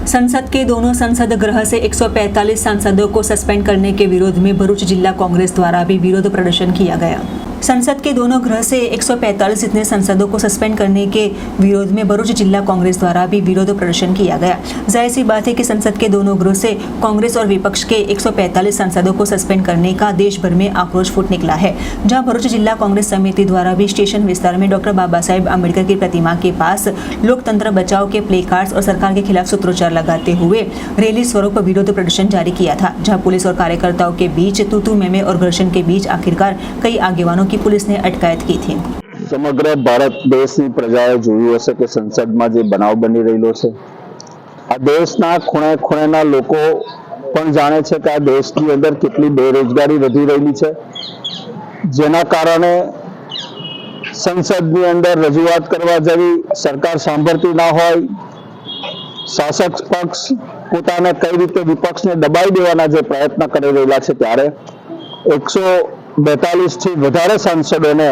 संसद के दोनों संसद गृह से 145 सांसदों को सस्पेंड करने के विरोध में भरूच जिला कांग्रेस द्वारा भी विरोध प्रदर्शन किया गया। संसद के दोनों गृह से 145 इतने सांसदों को सस्पेंड करने के विरोध में भरूच जिला कांग्रेस द्वारा भी विरोध प्रदर्शन किया गया। जाहिर सी बात है कि संसद के दोनों गृह से कांग्रेस और विपक्ष के 145 सांसदों को सस्पेंड करने का देश भर में आक्रोश फूट निकला है। जहां भरूच जिला कांग्रेस समिति द्वारा भी स्टेशन विस्तार में डॉक्टर बाबा साहेब अम्बेडकर की प्रतिमा के पास लोकतंत्र बचाओ के प्ले कार्ड्स और सरकार के खिलाफ सूत्रोच्चार लगाते हुए रैली स्वरूप विरोध प्रदर्शन जारी किया था। जहां पुलिस और कार्यकर्ताओं के बीच तू मेमे और घर्षण के बीच आखिरकार कई आगेवानों की पुलिस ने अटकायत की थी। समग्र भारत देशની પ્રજાએ જોયું હશે કે સંસદમાં જે બનાવ બની રહેલો છે આ દેશના ખૂણે ખૂણેના લોકો પણ જાણે છે કે આ દેશની અંદર કેટલી બેરોજગારી વધી રહેલી છે, જેના કારણે સંસદની અંદર રજૂઆત કરવા જેવી સરકાર સાંભળતી ના હોય, શાસક પક્ષ પોતાને કઈ રીતે વિપક્ષને દબાઈ દેવાના જે પ્રયત્ન કરી રહેલા છે, ત્યારે 142 થી વધારે સાંસદોને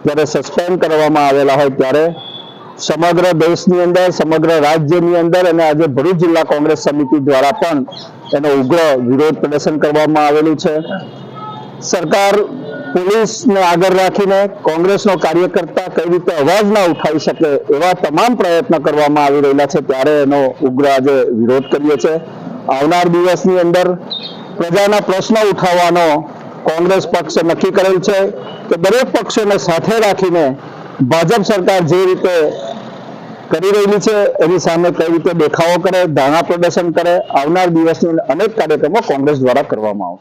જ્યારે સસ્પેન્ડ કરવામાં આવેલા હોય ત્યારે સમગ્ર દેશની અંદર, સમગ્ર રાજ્યની અંદર અને આજે ભરૂચ જિલ્લા કોંગ્રેસ સમિતિ દ્વારા પણ એનો ઉગ્ર વિરોધ પ્રદર્શન કરવામાં આવેલું છે। સરકાર પોલીસને આગળ રાખીને કોંગ્રેસનો કાર્યકર્તા કઈ રીતે અવાજ ના ઉઠાવી શકે એવા તમામ પ્રયત્ન કરવામાં આવી રહેલા છે, ત્યારે એનો ઉગ્ર આજે વિરોધ કરીએ છીએ। આવનાર દિવસની અંદર પ્રજાના પ્રશ્નો ઉઠાવવાનો કોંગ્રેસ પક્ષે નક્કી કરેલ છે કે દરેક પક્ષોને સાથે રાખીને ભાજપ સરકાર જે રીતે કરી રહેલી છે એની સામે કઈ રીતે દેખાવો કરે, ધારણા પ્રદર્શન કરે, આવનાર દિવસની અનેક કાર્યક્રમો કોંગ્રેસ દ્વારા કરવામાં આવશે।